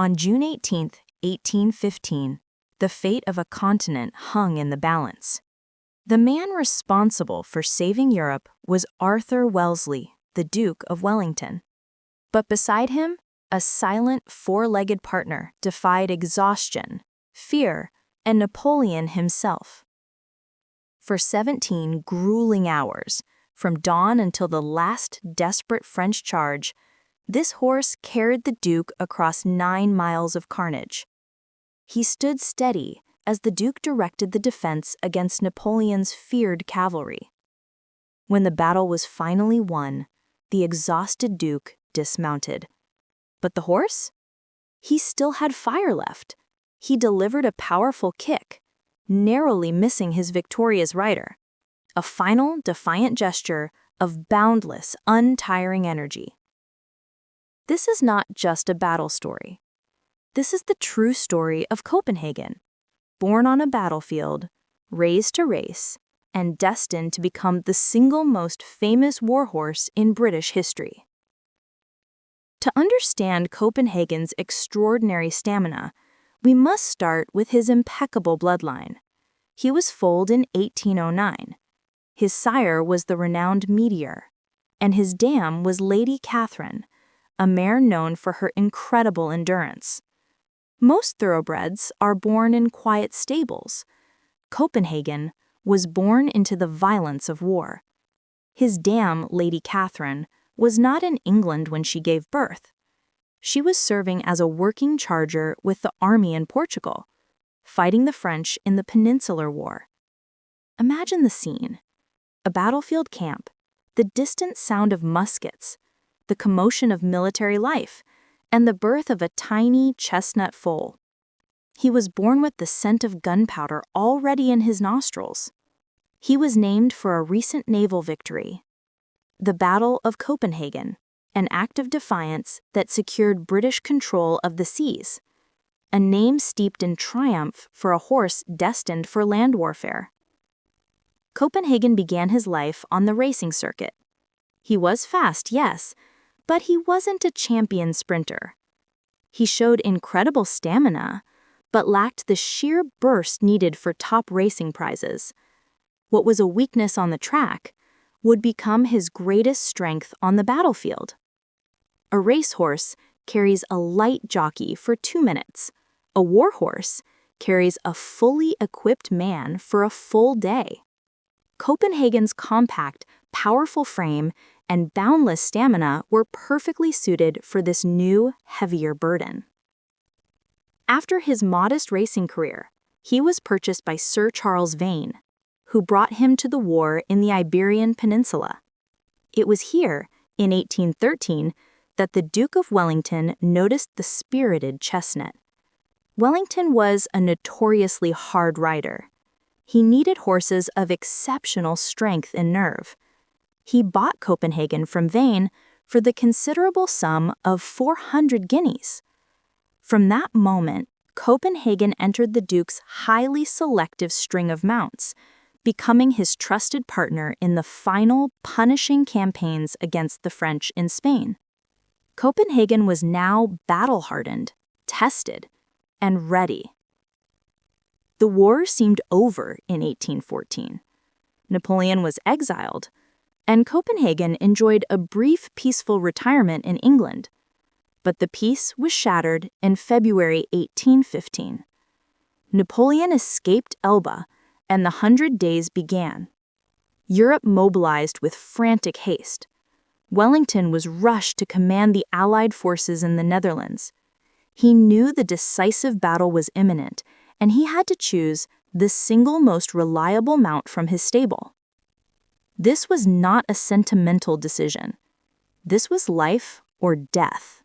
On June 18, 1815, the fate of a continent hung in the balance. The man responsible for saving Europe was Arthur Wellesley, the Duke of Wellington. But beside him, a silent four-legged partner defied exhaustion, fear, and Napoleon himself. For 17 grueling hours, from dawn until the last desperate French charge, this horse carried the Duke across 9 miles of carnage. He stood steady as the Duke directed the defense against Napoleon's feared cavalry. When the battle was finally won, the exhausted Duke dismounted. But the horse? He still had fire left. He delivered a powerful kick, narrowly missing his victorious rider. A final, defiant gesture of boundless, untiring energy. This is not just a battle story. This is the true story of Copenhagen, born on a battlefield, raised to race, and destined to become the single most famous warhorse in British history. To understand Copenhagen's extraordinary stamina, we must start with his impeccable bloodline. He was foaled in 1809. His sire was the renowned Meteor, and his dam was Lady Catherine, a mare known for her incredible endurance. Most thoroughbreds are born in quiet stables. Copenhagen was born into the violence of war. His dam, Lady Catherine, was not in England when she gave birth. She was serving as a working charger with the army in Portugal, fighting the French in the Peninsular War. Imagine the scene. A battlefield camp, the distant sound of muskets, the commotion of military life, and the birth of a tiny chestnut foal. He was born with the scent of gunpowder already in his nostrils. He was named for a recent naval victory, the Battle of Copenhagen, an act of defiance that secured British control of the seas, a name steeped in triumph for a horse destined for land warfare. Copenhagen began his life on the racing circuit. He was fast, yes, but he wasn't a champion sprinter. He showed incredible stamina, but lacked the sheer burst needed for top racing prizes. What was a weakness on the track would become his greatest strength on the battlefield. A racehorse carries a light jockey for 2 minutes. A warhorse carries a fully equipped man for a full day. Copenhagen's compact, powerful frame and boundless stamina were perfectly suited for this new, heavier burden. After his modest racing career, he was purchased by Sir Charles Vane, who brought him to the war in the Iberian Peninsula. It was here, in 1813, that the Duke of Wellington noticed the spirited chestnut. Wellington was a notoriously hard rider. He needed horses of exceptional strength and nerve. He bought Copenhagen from Vane for the considerable sum of 400 guineas. From that moment, Copenhagen entered the Duke's highly selective string of mounts, becoming his trusted partner in the final, punishing campaigns against the French in Spain. Copenhagen was now battle-hardened, tested, and ready. The war seemed over in 1814. Napoleon was exiled, and Copenhagen enjoyed a brief peaceful retirement in England. But the peace was shattered in February 1815. Napoleon escaped Elba, and the 100 Days began. Europe mobilized with frantic haste. Wellington was rushed to command the Allied forces in the Netherlands. He knew the decisive battle was imminent, and he had to choose the single most reliable mount from his stable. This was not a sentimental decision. This was life or death.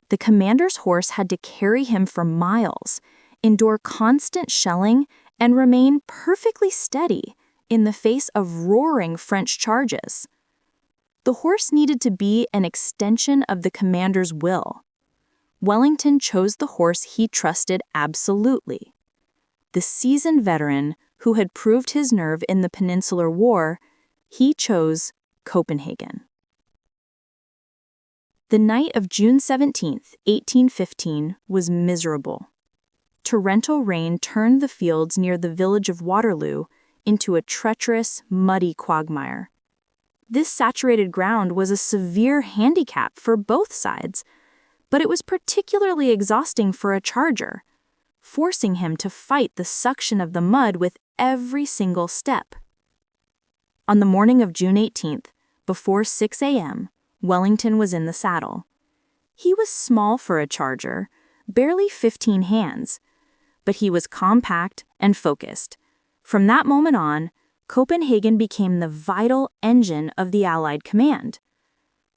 The commander's horse had to carry him for miles, endure constant shelling, and remain perfectly steady in the face of roaring French charges. The horse needed to be an extension of the commander's will. Wellington chose the horse he trusted absolutely. The seasoned veteran who had proved his nerve in the Peninsular War, he chose Copenhagen. The night of June 17, 1815, was miserable. Torrential rain turned the fields near the village of Waterloo into a treacherous, muddy quagmire. This saturated ground was a severe handicap for both sides, but it was particularly exhausting for a charger, forcing him to fight the suction of the mud with every single step. On the morning of June 18th, before 6 a.m., Wellington was in the saddle. He was small for a charger, barely 15 hands, but he was compact and focused. From that moment on, Copenhagen became the vital engine of the Allied command.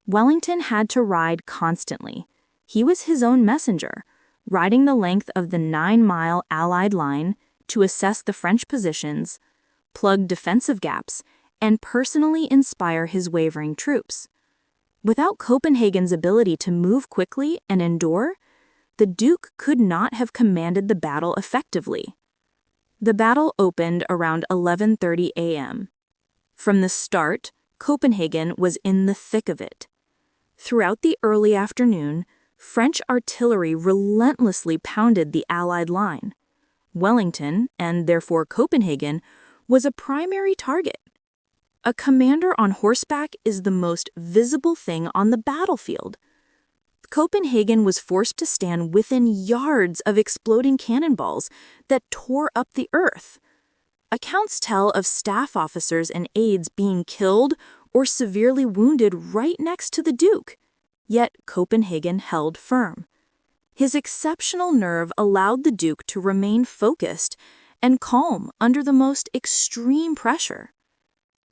Wellington had to ride constantly. He was his own messenger, riding the length of the 9-mile Allied line to assess the French positions, plug defensive gaps, and personally inspire his wavering troops. Without Copenhagen's ability to move quickly and endure, the Duke could not have commanded the battle effectively. The battle opened around 11:30 a.m. From the start, Copenhagen was in the thick of it. Throughout the early afternoon, French artillery relentlessly pounded the Allied line. Wellington, and therefore Copenhagen, was a primary target. A commander on horseback is the most visible thing on the battlefield. Copenhagen was forced to stand within yards of exploding cannonballs that tore up the earth. Accounts tell of staff officers and aides being killed or severely wounded right next to the Duke, yet Copenhagen held firm. His exceptional nerve allowed the Duke to remain focused and calm under the most extreme pressure.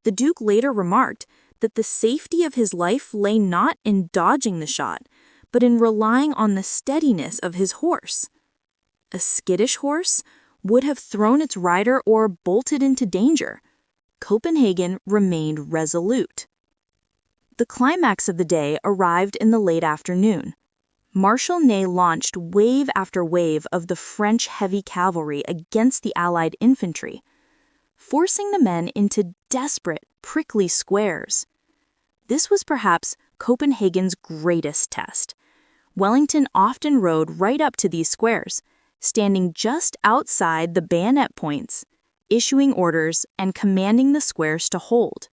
The Duke later remarked that the safety of his life lay not in dodging the shot, but in relying on the steadiness of his horse. A skittish horse would have thrown its rider or bolted into danger. Copenhagen remained resolute. The climax of the day arrived in the late afternoon. Marshal Ney launched wave after wave of the French heavy cavalry against the Allied infantry, forcing the men into desperate, prickly squares. This was perhaps Copenhagen's greatest test. Wellington often rode right up to these squares, standing just outside the bayonet points, issuing orders and commanding the squares to hold.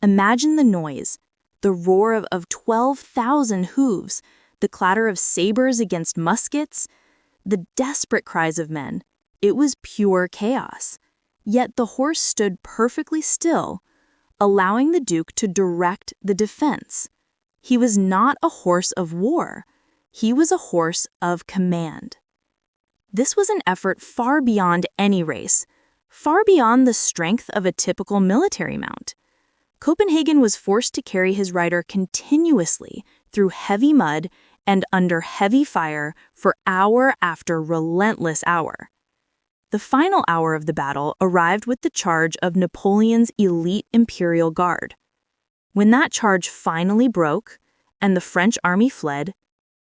Imagine the noise, the roar of 12,000 hooves, the clatter of sabers against muskets, the desperate cries of men. It was pure chaos. Yet the horse stood perfectly still, allowing the Duke to direct the defense. He was not a horse of war. He was a horse of command. This was an effort far beyond any race, far beyond the strength of a typical military mount. Copenhagen was forced to carry his rider continuously through heavy mud and under heavy fire for hour after relentless hour. The final hour of the battle arrived with the charge of Napoleon's elite Imperial Guard. When that charge finally broke and the French army fled,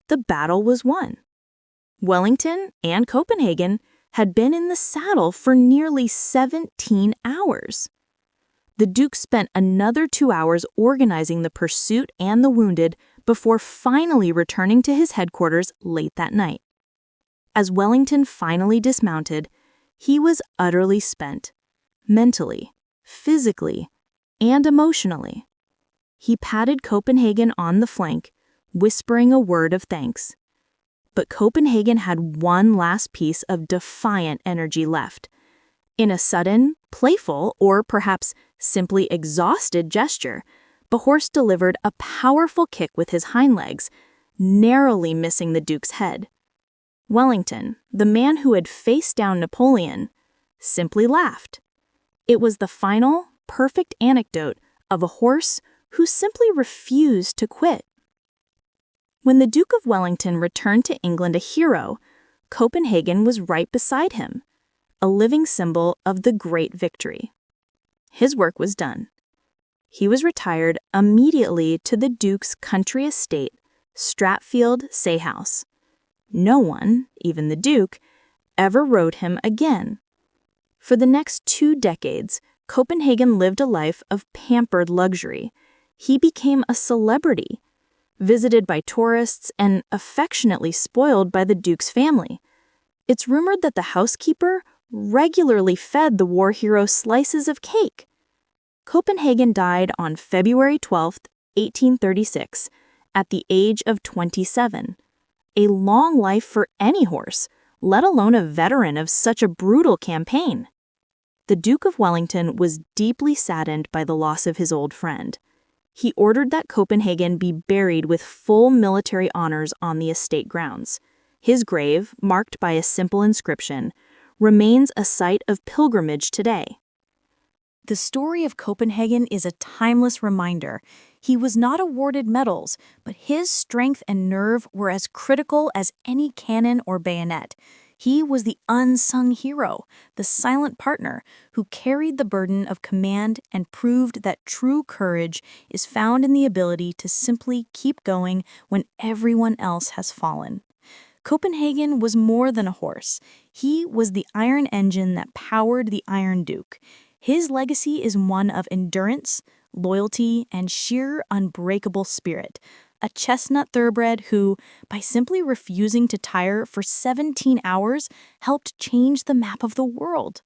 the battle was won. Wellington and Copenhagen had been in the saddle for nearly 17 hours. The Duke spent another 2 hours organizing the pursuit and the wounded before finally returning to his headquarters late that night. As Wellington finally dismounted, he was utterly spent, mentally, physically, and emotionally. He patted Copenhagen on the flank, whispering a word of thanks. But Copenhagen had one last piece of defiant energy left. In a sudden, playful, or perhaps simply exhausted gesture, the horse delivered a powerful kick with his hind legs, narrowly missing the Duke's head. Wellington, the man who had faced down Napoleon, simply laughed. It was the final, perfect anecdote of a horse who simply refused to quit. When the Duke of Wellington returned to England a hero, Copenhagen was right beside him, a living symbol of the great victory. His work was done. He was retired immediately to the Duke's country estate, Stratfield Say House. No one, even the Duke, ever rode him again. For the next 2 decades, Copenhagen lived a life of pampered luxury. He became a celebrity. visited by tourists and affectionately spoiled by the Duke's family. It's rumored that the housekeeper regularly fed the war hero slices of cake. Copenhagen died on February 12, 1836, at the age of 27. A long life for any horse, let alone a veteran of such a brutal campaign. The Duke of Wellington was deeply saddened by the loss of his old friend. He ordered that Copenhagen be buried with full military honors on the estate grounds. His grave, marked by a simple inscription, remains a site of pilgrimage today. The story of Copenhagen is a timeless reminder. He was not awarded medals, but his strength and nerve were as critical as any cannon or bayonet. He was the unsung hero, the silent partner who carried the burden of command and proved that true courage is found in the ability to simply keep going when everyone else has fallen. Copenhagen was more than a horse. He was the iron engine that powered the Iron Duke. His legacy is one of endurance, loyalty, and sheer unbreakable spirit. A chestnut thoroughbred who, by simply refusing to tire for 17 hours, helped change the map of the world.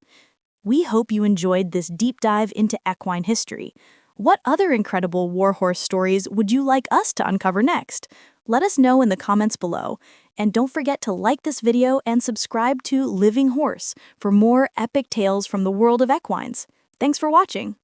We hope you enjoyed this deep dive into equine history. What other incredible war horse stories would you like us to uncover next? Let us know in the comments below. And don't forget to like this video and subscribe to Living Horse for more epic tales from the world of equines. Thanks for watching.